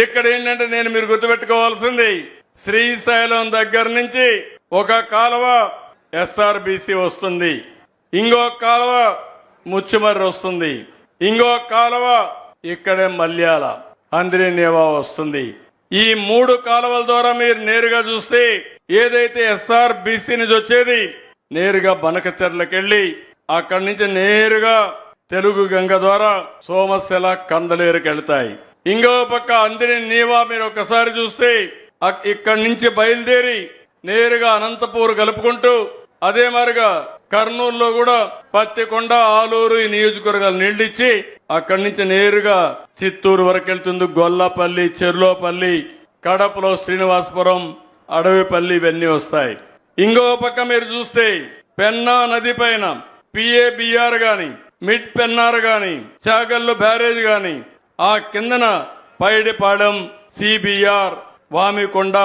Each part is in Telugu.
ఇక్కడ ఏంటంటే నేను మీరు గుర్తుపెట్టుకోవాల్సింది శ్రీశైలం దగ్గర నుంచి ఒక కాలువ ఎస్ఆర్బిసి వస్తుంది, ఇంకో కాలువ ముచ్చుమర్రి వస్తుంది, ఇంకో కాలువ ఇక్కడే మల్యాల అంద్రినేవా వస్తుంది. ఈ 3 కాలువల ద్వారా మీరు నేరుగా చూస్తే ఏదైతే ఎస్ఆర్బిసి నుంచి వచ్చేది నేరుగా బనకచెర్లకెళ్లి అక్కడి నుంచి నేరుగా తెలుగు గంగ ద్వారా సోమశిల కందలేరుకి వెళ్తాయి. ఇంకో పక్క అంద్రినేవా మీరు ఒకసారి చూస్తే ఇక్కడి నుంచి బయలుదేరి నేరుగా అనంతపూర్ కలుపుకుంటూ అదే మారిగా కర్నూలులో కూడా పత్తికొండ, ఆలూరు ఈ నియోజకవర్గాలు నీళ్లిచ్చి అక్కడి నుంచి నేరుగా చిత్తూరు వరకు వెళ్తుంది. గొల్లపల్లి, చెర్లోపల్లి, కడపలో శ్రీనివాసపురం, అడవిపల్లి ఇవన్నీ వస్తాయి. ఇంకో పక్క మీరు చూస్తే పెన్నా నది పైన పిఏబిఆర్ గాని, మిడ్ పెన్నార్ గాని, చాగల్లు బ్యారేజ్ గాని, ఆ కిందన పైడిపాడెం, సిబిఆర్, వామికొండ,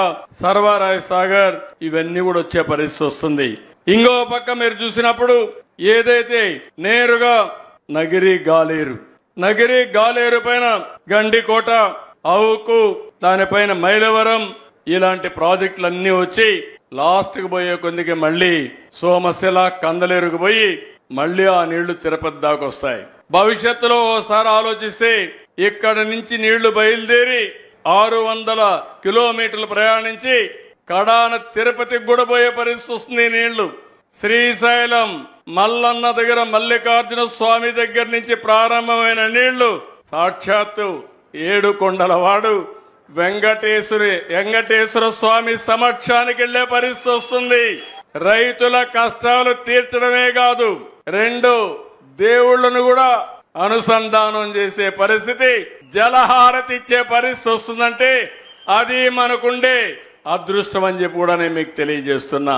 సర్వారాయ సాగర్ ఇవన్నీ కూడా వచ్చే పరిస్థితి వస్తుంది. ఇంకో పక్క మీరు చూసినప్పుడు ఏదైతే నేరుగా నగిరి గాలేరు పైన గండికోట, అవుకు, దానిపైన మైలవరం ఇలాంటి ప్రాజెక్టులన్నీ వచ్చి లాస్ట్ కు పోయే కొద్దికి మళ్లీ సోమశిల కందలేరుకు పోయి మళ్లీ ఆ నీళ్లు తిరుపతి దాకా వస్తాయి. భవిష్యత్తులో ఓసారి ఆలోచిస్తే ఇక్కడి నుంచి నీళ్లు బయలుదేరి 600 కిలోమీటర్లు ప్రయాణించి కడాన తిరుపతికి కూడా పోయే పరిస్థితి వస్తుంది. నీళ్లు శ్రీశైలం మల్లన్న దగ్గర మల్లికార్జున స్వామి దగ్గర నుంచి ప్రారంభమైన నీళ్లు సాక్షాత్తు 7 కొండలవాడు వెంకటేశ్వర స్వామి సమక్షానికి వెళ్లే పరిస్థితి వస్తుంది. రైతుల కష్టాలు తీర్చడమే కాదు 2 దేవుళ్లను కూడా అనుసంధానం చేసే పరిస్థితి, జలహారతి ఇచ్చే పరిస్థితి వస్తుందంటే అది మనకుండే అదృష్టం అని చెప్పి కూడా నేను మీకు తెలియజేస్తున్నా.